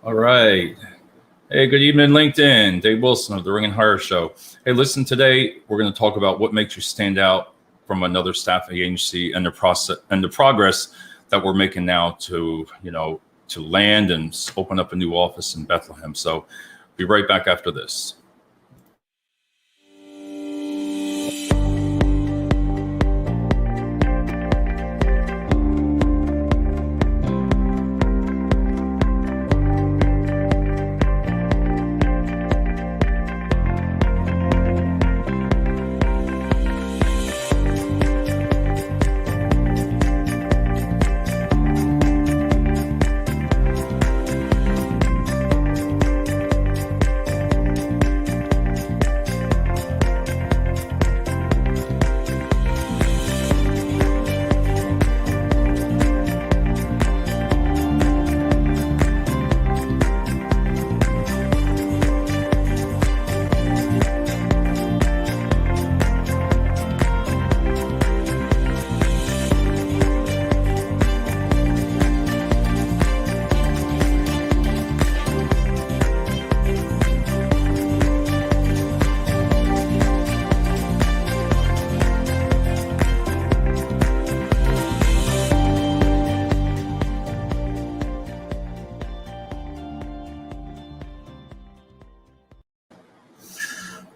All right. Hey, good evening, LinkedIn. Dave Wilson of the Ring and Hire Show. Hey, listen, today we're going to talk about what makes you stand out from another staffing agency and the process and the progress that we're making now to land and open up a new office in Bethlehem. So be right back after this.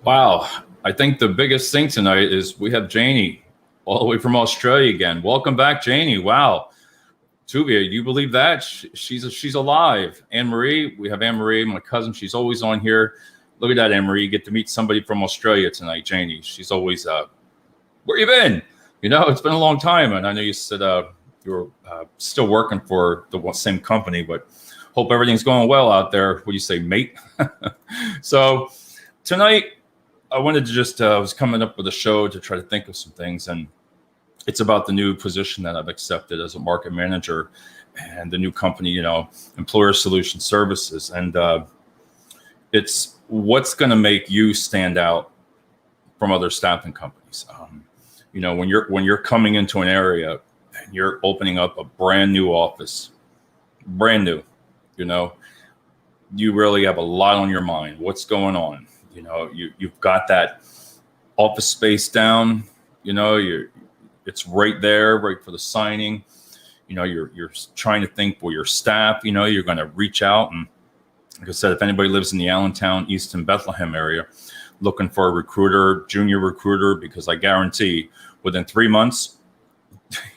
Wow. I think the biggest thing tonight is we have Janie all the way from Australia again. Welcome back, Janie. Wow. Tuvia, you believe that? She's alive. Anne Marie, we have Anne Marie, my cousin. She's always on here. Look at that, Anne Marie. You get to meet somebody from Australia tonight, Janie. She's always, where you been? It's been a long time. And I know you said you were still working for the same company, but hope everything's going well out there. What do you say, mate? So tonight, I wanted to just, I was coming up with a show to try to think of some things, and it's about the new position that I've accepted as a market manager and the new company, Employer Solution Services. And it's what's going to make you stand out from other staffing companies. When you're coming into an area and you're opening up a brand new office, brand new, you really have a lot on your mind. What's going on? You've got that office space down, it's right there, right for the signing. You're trying to think for your staff, you're going to reach out. And like I said, if anybody lives in the Allentown, Easton, Bethlehem area, looking for a recruiter, junior recruiter, because I guarantee within 3 months,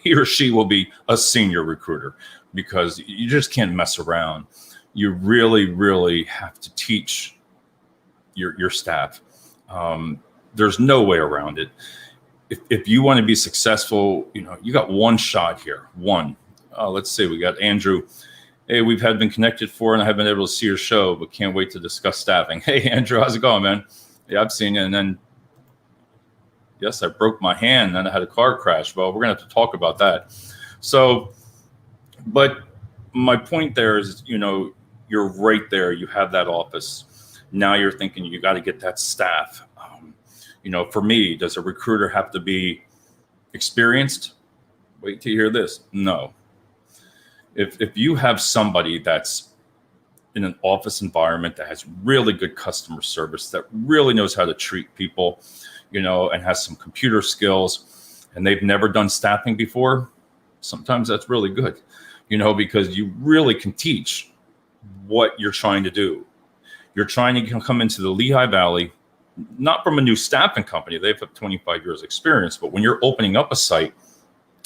he or she will be a senior recruiter, because you just can't mess around. You really, really have to teach your staff. There's no way around it. If you want to be successful, you got one shot here. One. Let's see, we got Andrew. Hey, we've been connected for, and I haven't been able to see your show, but can't wait to discuss staffing. Hey, Andrew, how's it going, man? Yeah, I've seen you. And then, yes, I broke my hand, and I had a car crash. Well, we're gonna have to talk about that. So, but my point there is, you're right there. You have that office. Now you're thinking you got to get that staff. For me, does a recruiter have to be experienced? Wait till you hear this. No. If you have somebody that's in an office environment that has really good customer service, that really knows how to treat people, and has some computer skills, and they've never done staffing before, sometimes that's really good, because you really can teach what you're trying to do. You're trying to come into the Lehigh Valley, not from a new staffing company. They've had 25 years experience, but when you're opening up a site,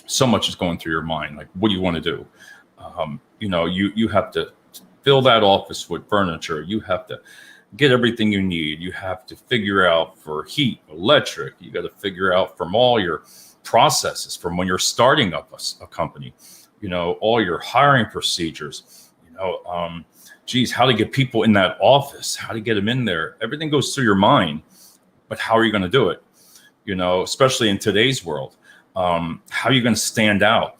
so much is going through your mind. Like, what do you want to do? You have to fill that office with furniture. You have to get everything you need. You have to figure out for heat, electric. You got to figure out from all your processes from when you're starting up a company, all your hiring procedures, how to get people in that office, how to get them in there. Everything goes through your mind, but how are you going to do it? Especially in today's world, how are you going to stand out?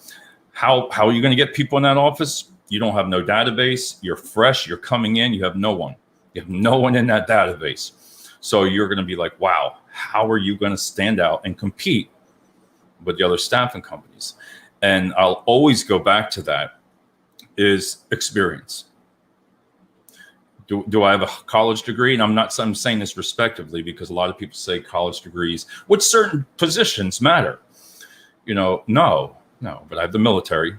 How are you going to get people in that office? You don't have no database. You're fresh. You're coming in. You have no one. You have no one in that database. So you're going to be like, wow, how are you going to stand out and compete with the other staffing companies? And I'll always go back to that is experience. Do I have a college degree? And I'm saying this respectively, because a lot of people say college degrees with certain positions matter. No, but I have the military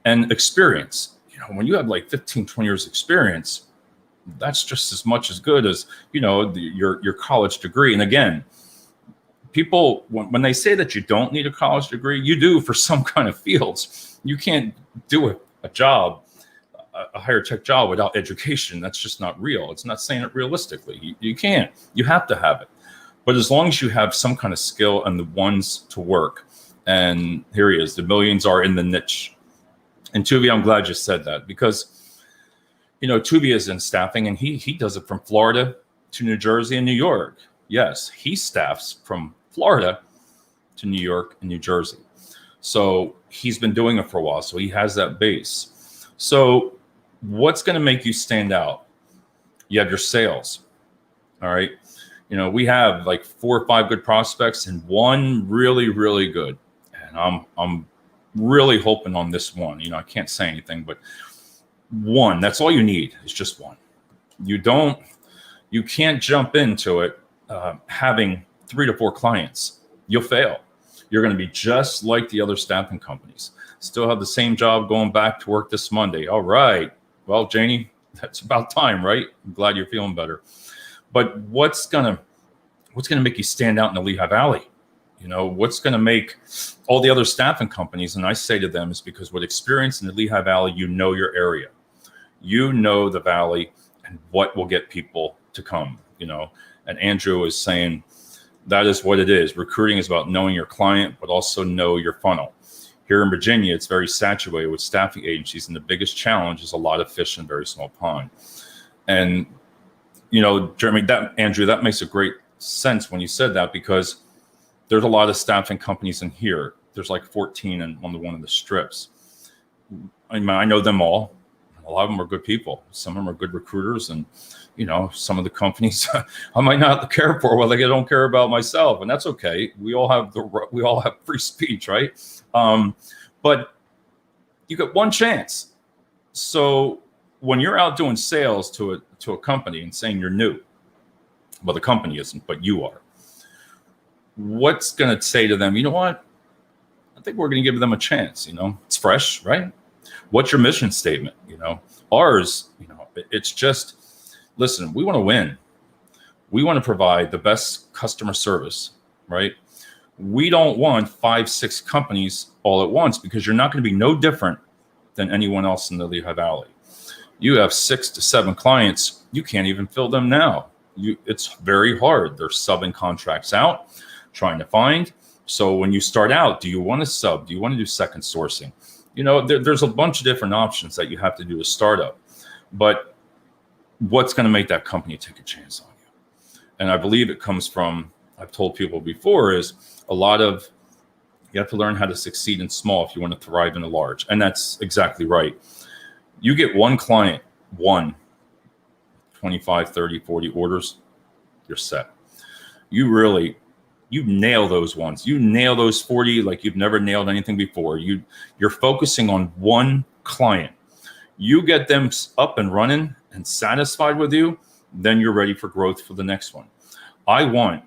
and experience. When you have like 15, 20 years experience, that's just as much as good as, your college degree. And again, people, when they say that you don't need a college degree, you do for some kind of fields. You can't do a job, a higher tech job, without education. That's just not real. It's not saying it realistically. You can't. You have to have it. But as long as you have some kind of skill and the ones to work, and here he is, the millions are in the niche. And Tuvi, I'm glad you said that, because, Tuvi is in staffing, and he does it from Florida to New Jersey and New York. Yes, he staffs from Florida to New York and New Jersey. So he's been doing it for a while. So he has that base. So what's going to make you stand out? You have your sales. All right. We have like 4 or 5 good prospects and one really, really good. And I'm really hoping on this one. I can't say anything, but one, that's all you need, is just one. You can't jump into it having 3 to 4 clients. You'll fail. You're going to be just like the other staffing companies. Still have the same job, going back to work this Monday. All right. Well, Janie, that's about time, right? I'm glad you're feeling better. But what's gonna make you stand out in the Lehigh Valley? What's going to make all the other staffing companies, and I say to them, is because with experience in the Lehigh Valley, your area, the valley, and what will get people to come. And Andrew is saying that is what it is. Recruiting is about knowing your client, but also know your funnel. Here in Virginia, it's very saturated with staffing agencies, and the biggest challenge is a lot of fish in a very small pond. And Jeremy, Andrew, that makes a great sense when you said that, because there's a lot of staffing companies in here. There's like 14 on one of the strips. I know them all. A lot of them are good people. Some of them are good recruiters, and some of the companies I might not care for. Well, they don't care about myself, and that's okay. We all have free speech, right? But you get one chance. So when you're out doing sales to a company and saying you're new, well, the company isn't, but you are. What's going to say to them? You know what? I think we're going to give them a chance. It's fresh, right? What's your mission statement? Ours, it's just, listen, we want to win. We want to provide the best customer service, right? We don't want 5, 6 companies all at once, because you're not going to be no different than anyone else in the Lehigh Valley. You have 6 to 7 clients. You can't even fill them now. It's very hard. They're subbing contracts out, trying to find. So when you start out, do you want to sub? Do you want to do second sourcing? There's a bunch of different options that you have to do to start up. But what's going to make that company take a chance on you? And I believe it comes from, I've told people before, is a lot of, you have to learn how to succeed in small if you want to thrive in a large. And that's exactly right. You get one client, 25, 30, 40 orders, you're set. You nail those ones. You nail those 40 like you've never nailed anything before. You're focusing on one client. You get them up and running and satisfied with you, then you're ready for growth for the next one. I want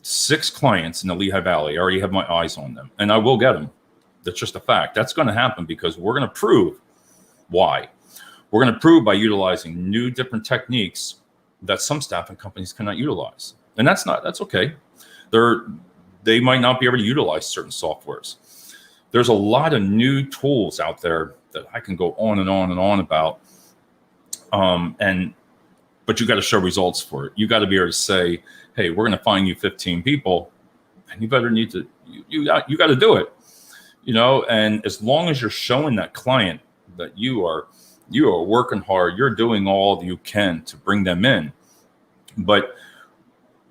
6 clients in the Lehigh Valley. I already have my eyes on them, and I will get them. That's just a fact. That's going to happen because we're going to prove why. We're going to prove by utilizing new different techniques that some staffing companies cannot utilize. And that's okay. They might not be able to utilize certain softwares. There's a lot of new tools out there that I can go on and on and on about. But you got to show results for it. You got to be able to say, hey, we're going to find you 15 people, and you better you got to do it. And as long as you're showing that client that you are working hard, you're doing all you can to bring them in. But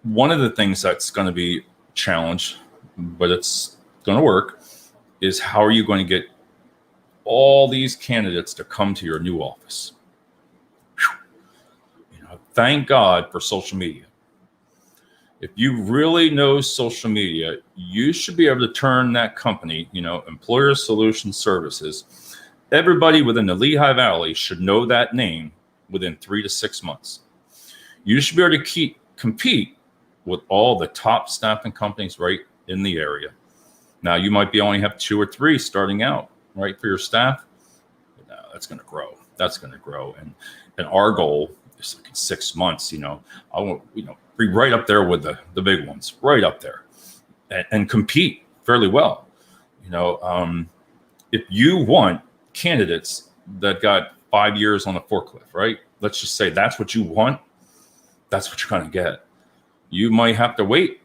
one of the things that's going to be a challenge, but it's going to work, is how are you going to get all these candidates to come to your new office? Thank God for social media. If you really know social media, you should be able to turn that company, Employer Solution Services. Everybody within the Lehigh Valley should know that name within 3 to 6 months. You should be able to compete with all the top staffing companies right in the area. Now, you might be only have 2 or 3 starting out, right, for your staff. But no, that's going to grow. That's going to grow. And our goal is like in 6 months, I want, be right up there with the big ones, right up there, and compete fairly well. If you want candidates that got 5 years on a forklift, right? Let's just say that's what you want. That's what you're going to get. You might have to wait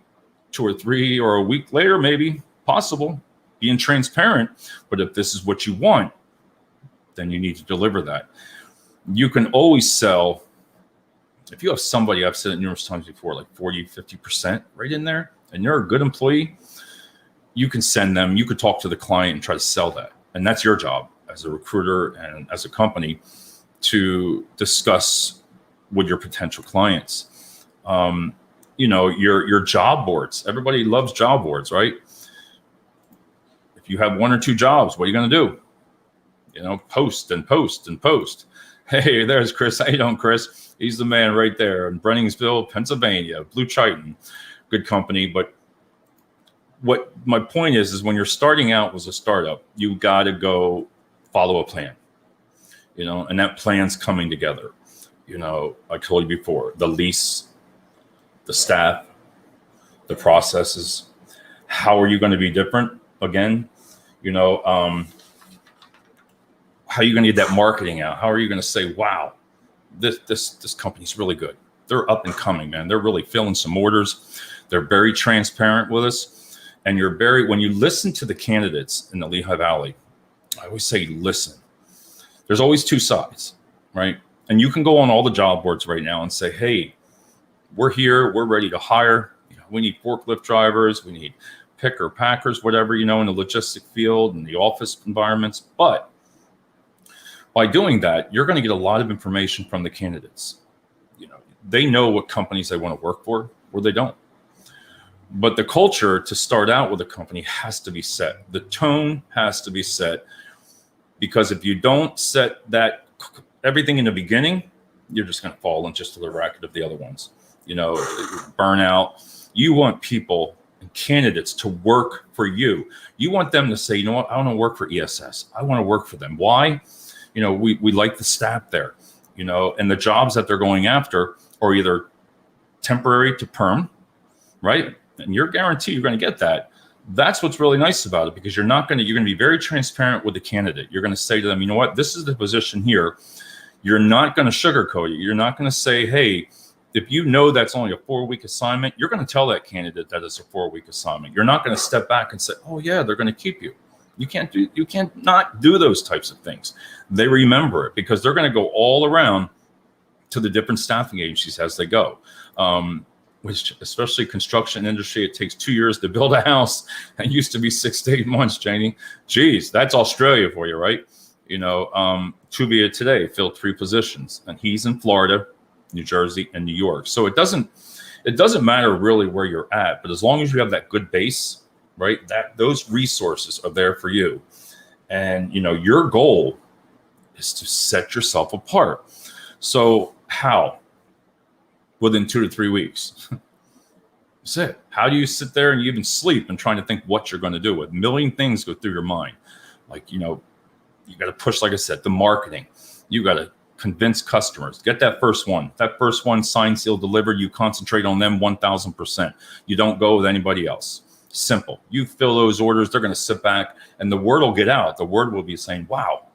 2 or 3 or a week later, maybe, possible, being transparent. But if this is what you want, then you need to deliver that. You can always sell. If you have somebody, I've said it numerous times before, like 40, 50% right in there, and you're a good employee, you can send them, you could talk to the client and try to sell that. And that's your job as a recruiter and as a company to discuss with your potential clients. Your job boards. Everybody loves job boards, right? If you have 1 or 2 jobs, what are you going to do? Post and post and post. Hey, there's Chris. How you doing, Chris? He's the man right there in Brenningsville, Pennsylvania, Blue Triton, good company. But what my point is when you're starting out as a startup, you got to go follow a plan, and that plan's coming together. I told you before, the lease, the staff, the processes. How are you going to be different? Again, how are you going to get that marketing out? How are you going to say, wow, this company's really good. They're up and coming, man. They're really filling some orders. They're very transparent with us. And when you listen to the candidates in the Lehigh Valley, I always say, listen, there's always 2 sides, right? And you can go on all the job boards right now and say, hey, we're here. We're ready to hire. We need forklift drivers. We need picker, packers, whatever, in the logistic field and the office environments. But by doing that, you're going to get a lot of information from the candidates. They know what companies they want to work for or they don't. But the culture to start out with a company has to be set. The tone has to be set, because if you don't set that everything in the beginning, you're just going to fall into just the racket of the other ones. Burnout. You want people and candidates to work for you. You want them to say, you know what, I want to work for ESS. I want to work for them. Why? We like the staff there, and the jobs that they're going after are either temporary to perm, right? And you're guaranteed you're going to get that. That's what's really nice about it, because you're going to be very transparent with the candidate. You're going to say to them, you know what, this is the position here. You're not going to sugarcoat it. You're not going to say, hey, if that's only a 4-week assignment, you're going to tell that candidate that it's a 4-week assignment. You're not going to step back and say, oh yeah, they're going to keep you. You can't not do those types of things. They remember it, because they're going to go all around to the different staffing agencies as they go. Which, especially construction industry, it takes 2 years to build a house. It used to be 6 to 8 months, Janie. Geez, that's Australia for you, right? Tubia today filled 3 positions, and he's in Florida, New Jersey, and New York. So it doesn't matter really where you're at, but as long as you have that good base, right, that those resources are there for you. And your goal is to set yourself apart. So how? Within 2 to 3 weeks. That's it. How do you sit there and you even sleep and trying to think what you're going to do? A million things go through your mind. Like, you got to push, like I said, the marketing. You got to convince customers. Get that first one. That first one, signed, sealed, delivered. You concentrate on them 1,000%. You don't go with anybody else. Simple. You fill those orders. They're going to sit back, and the word will get out. The word will be saying, wow,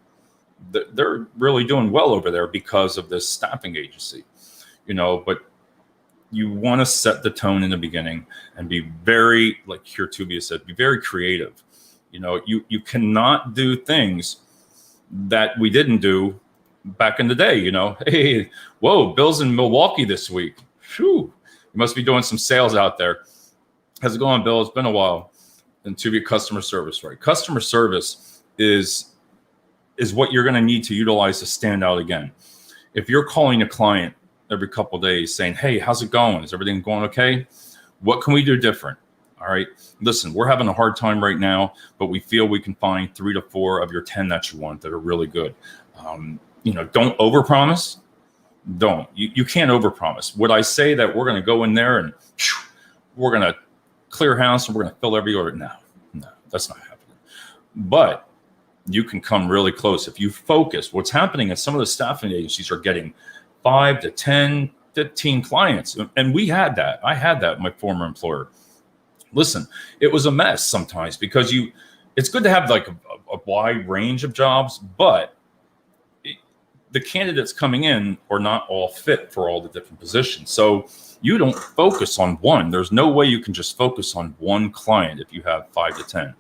they're really doing well over there because of this staffing agency. But you want to set the tone in the beginning and be very, like here Tubia said, be very creative. You cannot do things that we didn't do back in the day. Hey, whoa, Bill's in Milwaukee this week. Phew, you must be doing some sales out there. How's it going, Bill? It's been a while. And Tubia customer service, right? Customer service is what you're going to need to utilize to stand out again. If you're calling a client every couple of days saying, hey, how's it going? Is everything going okay? What can we do different? All right. Listen, we're having a hard time right now, but we feel we can find 3 to 4 of your 10 that you want that are really good. Don't overpromise. Don't. You can't overpromise. Would I say that we're going to go in there and we're going to clear house and we're going to fill every order? No, that's not happening. But you can come really close if you focus. What's happening is some of the staffing agencies are getting 5 to 10, 15 clients. And we had that. I had that, my former employer. Listen, it was a mess sometimes because it's good to have like a wide range of jobs, but the candidates coming in are not all fit for all the different positions. So you don't focus on one. There's no way you can just focus on one client if you have 5 to 10.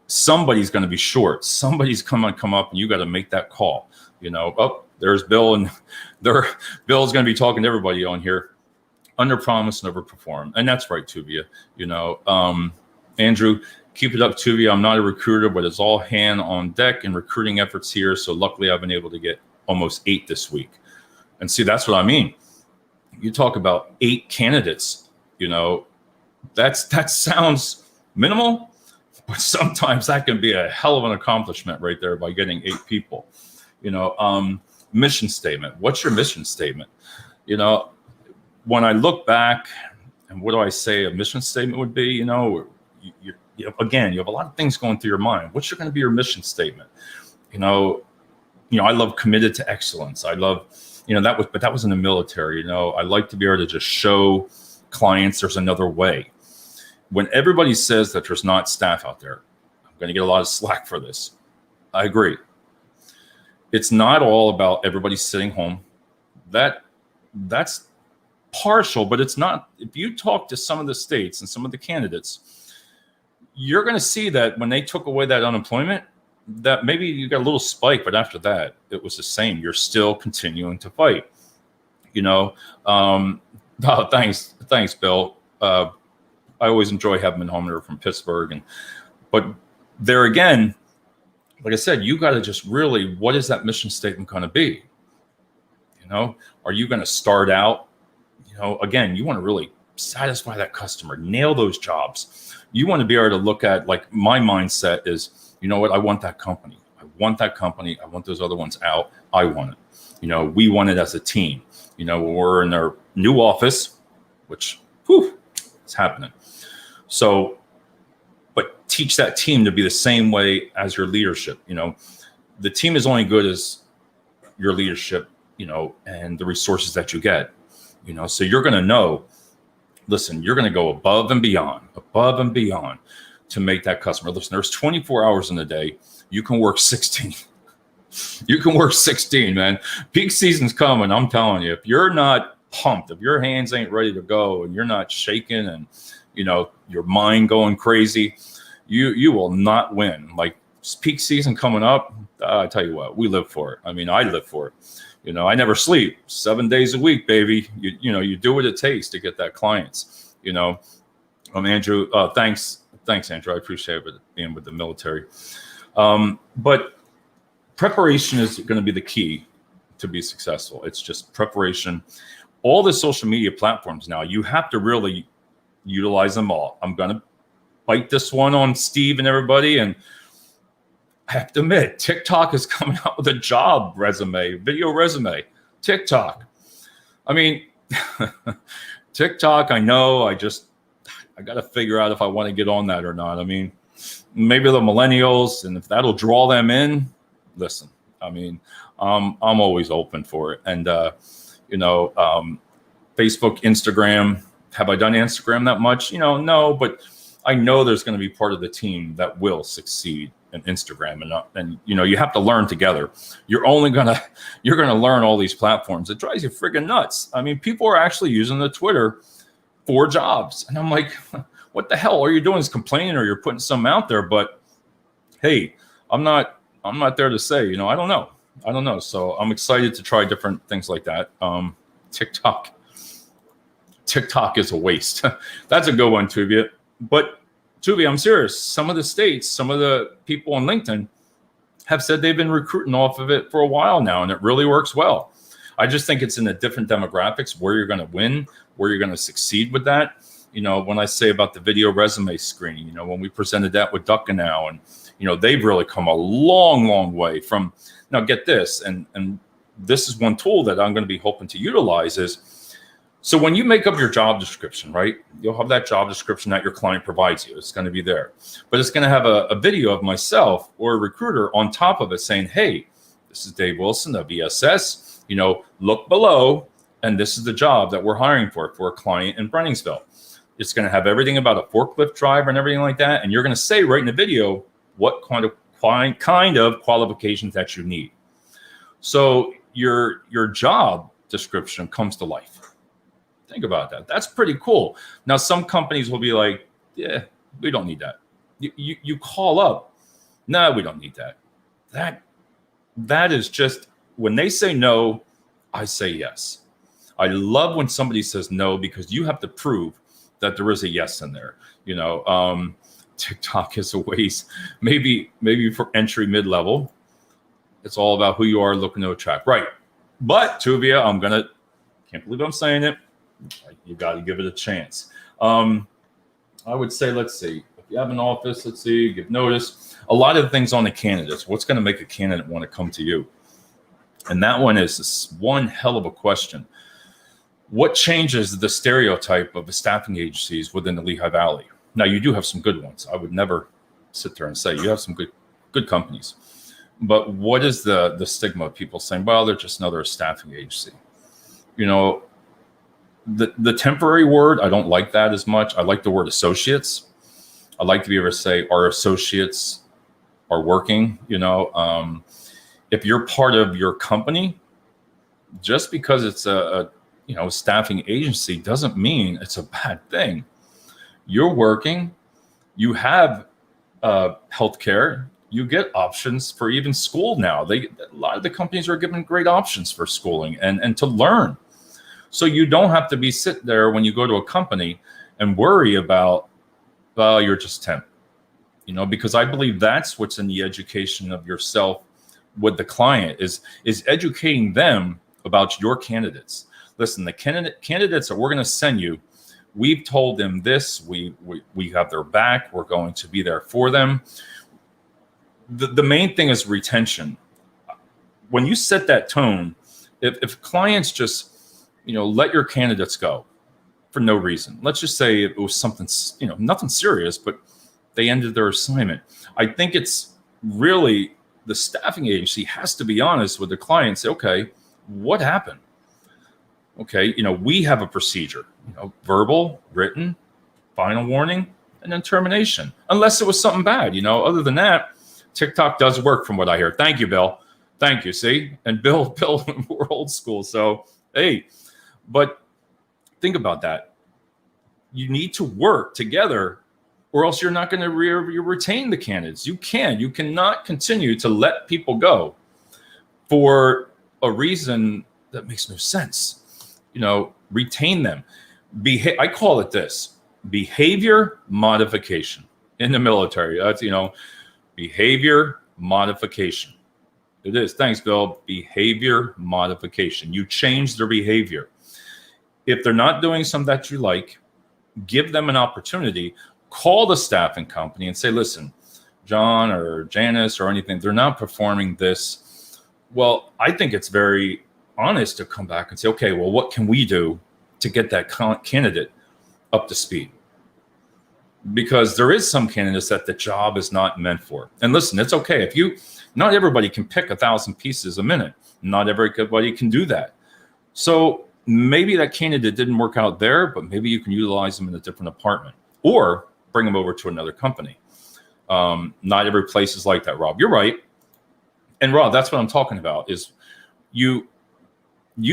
Somebody's going to be short. Somebody's come up and you got to make that call. Oh, there's Bill, and Bill's going to be talking to everybody on here. Under promise, never perform. And that's right, Tuvia. Andrew, keep it up, Tuvia. I'm not a recruiter, but it's all hand on deck in recruiting efforts here. So luckily I've been able to get almost 8 this week. And see, that's what I mean. You talk about 8 candidates, that sounds minimal, but sometimes that can be a hell of an accomplishment right there by getting 8 people. Mission statement. What's your mission statement? When I look back, and what do I say a mission statement would be? You have a lot of things going through your mind. What's going to be your mission statement? I love committed to excellence. I love, that was in the military. I like to be able to just show clients there's another way. When everybody says that there's not staff out there, I'm going to get a lot of slack for this. I agree. It's not all about everybody sitting home. That's partial, but it's not. If you talk to some of the states and some of the candidates, you're going to see that when they took away that unemployment, that maybe you got a little spike, but after that, it was the same. You're still continuing to fight. Thanks, Bill. I always enjoy having a homeowner from Pittsburgh, but there again, like I said, you got to just really, what is that mission statement going to be? Are you going to start out? Again, you want to really satisfy that customer, nail those jobs. You want to be able to look at, like, my mindset is, I want that company. I want that company. I want those other ones out. I want it. We want it as a team. We're in our new office, which, it's happening. So, but teach that team to be the same way as your leadership. The team is only good as your leadership, and the resources that you get. So you're going to know, listen, you're going to go above and beyond to make that customer. Listen, there's 24 hours in the day. You can work 16. You can work 16, man. Peak season's coming. I'm telling you, if you're not pumped, if your hands ain't ready to go and you're not shaking and, your mind going crazy, you will not win. Like, peak season coming up, I tell you what, we live for it. I mean, I live for it. I never sleep 7 days a week, baby. You do what it takes to get that clients. Andrew, thanks, Andrew. I appreciate it being with the military. But preparation is going to be the key to be successful. It's just preparation. All the social media platforms now, you have to really utilize them all. I'm going to bite this one on Steve and everybody, and I have to admit, TikTok is coming out with a job resume, video resume. TikTok. I mean, TikTok, I know, I got to figure out if I want to get on that or not. I mean, maybe the millennials, and if that'll draw them in, listen, I mean, I'm always open for it. And, Facebook, Instagram, have I done Instagram that much? No, but I know there's going to be part of the team that will succeed in Instagram, and you have to learn together. You're going to learn all these platforms. It drives you friggin' nuts. I mean, people are actually using the Twitter for jobs, and I'm like, what the hell? All you're doing is complaining, or you're putting something out there. But hey, I'm not there to say, I don't know. So I'm excited to try different things like that. TikTok is a waste. That's a good one, Tuvia. But Tuvia, I'm serious. Some of the states, some of the people on LinkedIn have said they've been recruiting off of it for a while now, and it really works well. I just think it's in the different demographics where you're going to win, where you're going to succeed with that. When I say about the video resume screening, when we presented that with Duckanow, and they've really come a long, long way from. Now get this, and this is one tool that I'm going to be hoping to utilize is, so when you make up your job description, right, you'll have that job description that your client provides you. It's going to be there, but it's going to have a video of myself or a recruiter on top of it saying, hey, this is Dave Wilson of ESS, look below, and this is the job that we're hiring for a client in Brenningsville. It's going to have everything about a forklift driver and everything like that. And you're going to say right in the video what kind of qualifications that you need. So your job description comes to life. Think about that. That's pretty cool. Now, some companies will be like, yeah, we don't need that. You call up. No, we don't need that. That is just, when they say no, I say yes. I love when somebody says no, because you have to prove that there is a yes in there. TikTok is a ways, maybe for entry mid-level. It's all about who you are looking to attract. Right. But Tuvia, can't believe I'm saying it. You got to give it a chance. I would say, let's see, if you have an office, let's see, give notice. A lot of the things on the candidates, what's going to make a candidate want to come to you? And that one is this one hell of a question. What changes the stereotype of the staffing agencies within the Lehigh Valley? Now, you do have some good ones. I would never sit there and say you have some good companies. But what is the stigma of people saying, well, they're just another staffing agency? The temporary word, I don't like that as much. I like the word associates. I like to be able to say our associates are working. If you're part of your company, just because it's a staffing agency doesn't mean it's a bad thing. You're working, you have healthcare, you get options for even school now. A lot of the companies are giving great options for schooling and to learn. So you don't have to be sit there when you go to a company and worry about, well, you're just temp, because I believe that's what's in the education of yourself with the client is educating them about your candidates. Listen, the candidates that we're going to send you, we've told them this, we have their back, we're going to be there for them. The main thing is retention. When you set that tone, if clients just, let your candidates go for no reason. Let's just say it was something, nothing serious, but they ended their assignment. I think it's really the staffing agency has to be honest with the client and say, okay, what happened? Okay, we have a procedure, verbal, written, final warning, and then termination, unless it was something bad. Other than that, TikTok does work from what I hear. Thank you, Bill. Thank you. See, and Bill, we're old school. So, hey, but think about that. You need to work together or else you're not going to retain the candidates. You cannot continue to let people go for a reason that makes no sense. Retain them. I call it this: behavior modification in the military. That's, behavior modification. It is. Thanks, Bill. Behavior modification. You change their behavior. If they're not doing something that you like, give them an opportunity. Call the staffing company and say, listen, John or Janice or anything, they're not performing this. Well, I think it's very honest to come back and say, okay, well, what can we do to get that candidate up to speed? Because there is some candidates that the job is not meant for. And listen, it's okay. Not everybody can pick 1,000 pieces a minute. Not everybody can do that. So maybe that candidate didn't work out there, but maybe you can utilize them in a different department or bring them over to another company. Not every place is like that, Rob. You're right. And Rob, that's what I'm talking about is you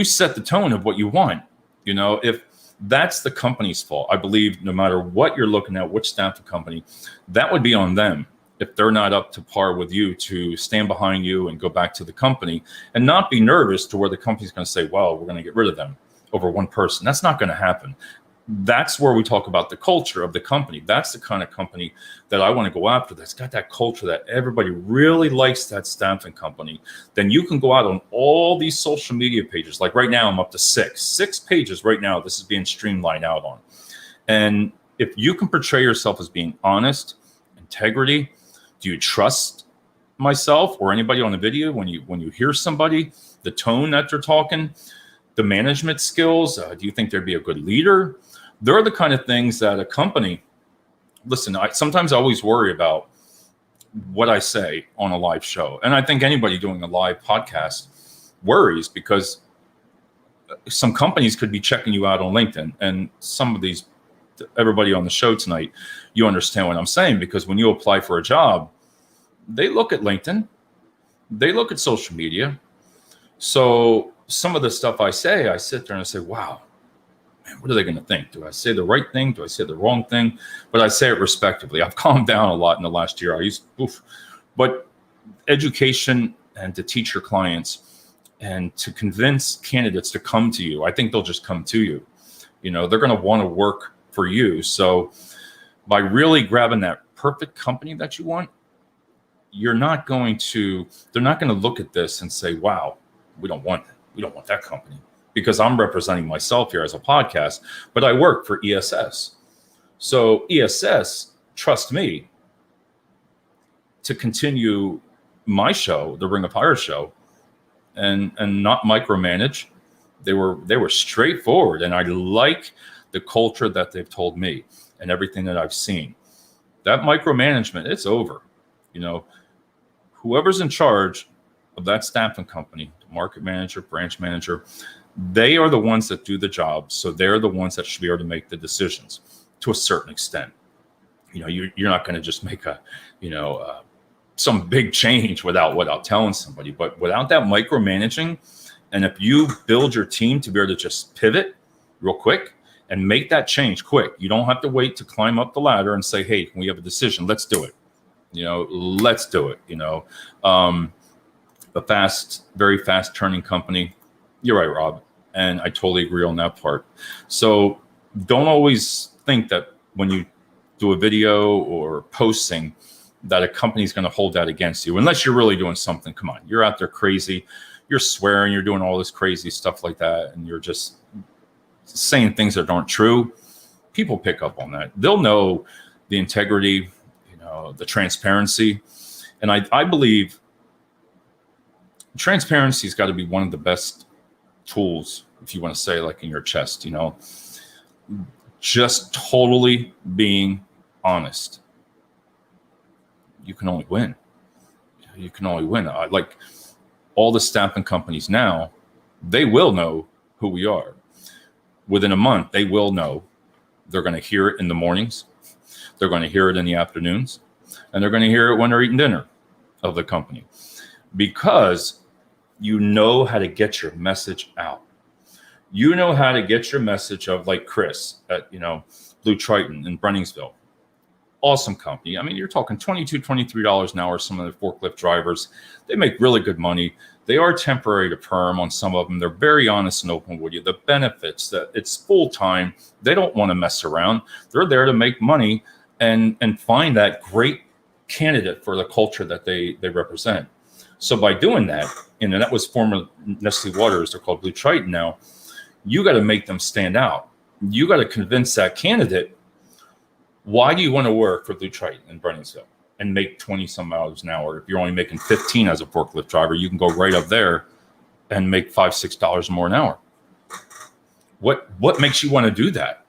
set the tone of what you want. If that's the company's fault, I believe no matter what you're looking at, which staffing company, that would be on them. If they're not up to par with you to stand behind you and go back to the company and not be nervous to where the company's going to say, well, we're going to get rid of them over one person. That's not going to happen. That's where we talk about the culture of the company. That's the kind of company that I want to go after. That's got that culture that everybody really likes, that staffing company. Then you can go out on all these social media pages. Like right now, I'm up to six pages right now. This is being streamlined out on. And if you can portray yourself as being honest, integrity, do you trust myself or anybody on the video when you hear somebody the tone that they're talking, the management skills. Do you think they'd be a good leader? They're the kind of things that a company, listen, sometimes I always worry about what I say on a live show. And I think anybody doing a live podcast worries, because some companies could be checking you out on LinkedIn. And some of these, everybody on the show tonight, you understand what I'm saying, because when you apply for a job, they look at LinkedIn, they look at social media. So some of the stuff I say, I sit there and I say, wow, man, what are they going to think? Do I say the right thing? Do I say the wrong thing? But I say it respectively. I've calmed down a lot in the last year. But education and to teach your clients and to convince candidates to come to you, I think they'll just come to you. You know, they're going to want to work for you. So by really grabbing that perfect company that you want, they're not going to look at this and say, wow, we don't want that company, because I'm representing myself here as a podcast, but I work for ESS. So ESS, trust me, to continue my show, the Ring of Fire show, and not micromanage. They were straightforward, and I like the culture that they've told me and everything that I've seen. That micromanagement, it's over. You know, whoever's in charge of that staffing company, market manager, branch manager, they are the ones that do the job. So they're the ones that should be able to make the decisions to a certain extent. You know, you're not going to just make some big change without telling somebody. But without that micromanaging, and if you build your team to be able to just pivot real quick and make that change quick, you don't have to wait to climb up the ladder and say, hey, we have a decision, let's do it. Let's do it. A very fast turning company. You're right, Rob. And I totally agree on that part. So don't always think that when you do a video or posting that a company's going to hold that against you, unless you're really doing something. Come on, you're out there crazy. You're swearing, you're doing all this crazy stuff like that, and you're just saying things that aren't true. People pick up on that. They'll know the integrity, the transparency. And I believe transparency's got to be one of the best tools, if you want to say, like in your chest, just totally being honest. You can only win. You can only win. Like all the staffing companies now, they will know who we are. Within a month, they will know. They're going to hear it in the mornings. They're going to hear it in the afternoons. And they're going to hear it when they're eating dinner of the company. Because you know how to get your message out. You know how to get your message of, like Chris at, Blue Triton in Brenningsville. Awesome company. I mean, you're talking $22, $23 an hour. Some of the forklift drivers, they make really good money. They are temporary to perm on some of them. They're very honest and open with you. The benefits, that it's full time. They don't want to mess around. They're there to make money and find that great candidate for the culture that they represent. So by doing that, and that was former Nestle Waters, they're called Blue Triton now, you got to make them stand out. You got to convince that candidate, why do you want to work for Blue Triton in Brenningsville and make 20 some hours an hour? If you're only making 15 as a forklift driver, you can go right up there and make $5, $6 more an hour. What makes you want to do that?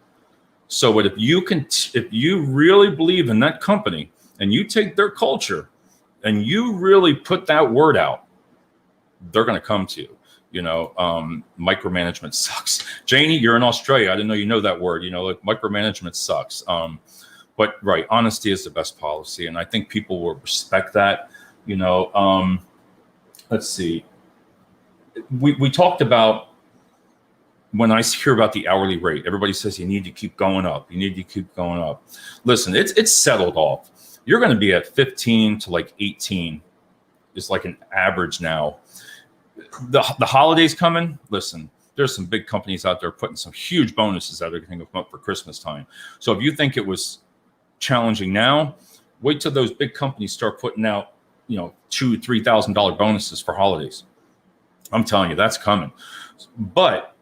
So if you really believe in that company and you take their culture and you really put that word out, they're going to come to you. Micromanagement sucks. Janie, you're in Australia. I didn't know you know that word. Like micromanagement sucks. But right, honesty is the best policy, and I think people will respect that. Let's see. We talked about, when I hear about the hourly rate, everybody says you need to keep going up. You need to keep going up. Listen, it's settled off. You're going to be at 15 to like 18 is like an average now. The holidays coming. Listen, there's some big companies out there putting some huge bonuses out there to come up for Christmas time. So if you think it was challenging now, wait till those big companies start putting out, $2,000-$3,000 bonuses for holidays. I'm telling you, that's coming. But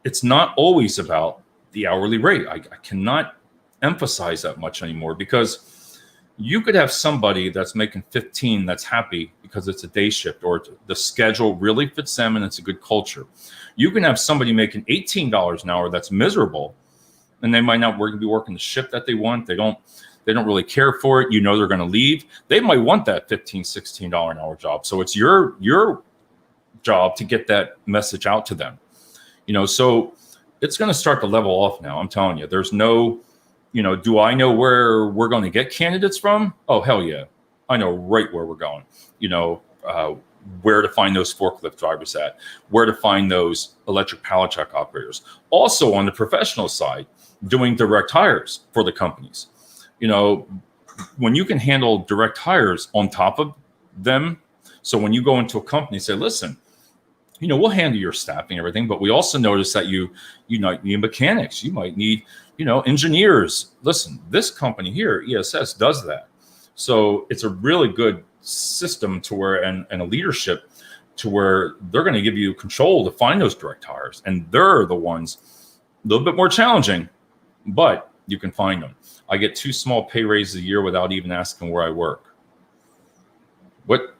it's not always about the hourly rate. I cannot emphasize that much anymore, because You could have somebody that's making 15 that's happy because it's a day shift or the schedule really fits them and it's a good culture. You can have somebody making $18 an hour that's miserable, and they might not be working the shift that they want. They don't really care for it. You know, they're going to leave. They might want that $15, $16 an hour job. So it's your job to get that message out to them. You know, so it's going to start to level off now. I'm telling you, there's no, you know, do I know where we're going to get candidates from? Oh, hell yeah. I know right where we're going, you know, where to find those forklift drivers at, where to find those electric pallet jack operators. Also on the professional side, doing direct hires for the companies. You know, when you can handle direct hires on top of them. So when you go into a company and say, listen, you know, we'll handle your staffing, everything, but we also notice that you might need mechanics, you might need, you know, engineers. Listen, this company here, ESS, does that. So it's a really good system to where, and a leadership to where they're going to give you control to find those direct hires. And they're the ones a little bit more challenging, but you can find them. I get 2 small pay raises a year without even asking where I work. What?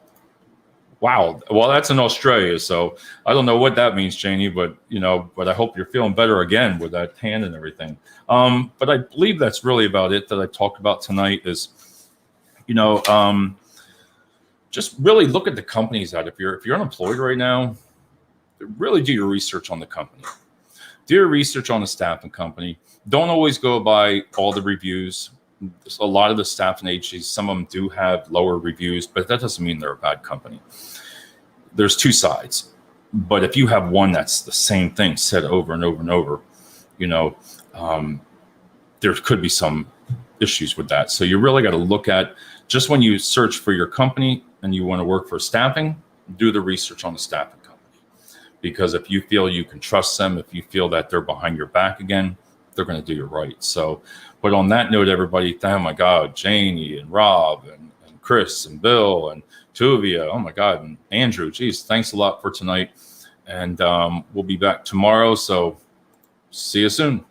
Wow. Well, that's in Australia. So I don't know what that means, Janie, but, you know, but I hope you're feeling better again with that hand and everything. But I believe that's really about it that I talked about tonight is, you know, just really look at the companies that if you're unemployed right now, really do your research on the company. Do your research on the staffing company. Don't always go by all the reviews. A lot of the staffing agencies, some of them do have lower reviews, but that doesn't mean they're a bad company. There's 2 sides. But if you have one that's the same thing said over and over and over, you know, there could be some issues with that. So you really got to look at, just when you search for your company and you want to work for staffing, do the research on the staffing company. Because if you feel you can trust them, if you feel that they're behind your back again, they're going to do you right. So, but on that note, everybody, oh my God, Janie and Rob and Chris and Bill and Tuvia, oh my God, and Andrew, geez, thanks a lot for tonight. And we'll be back tomorrow. So see you soon.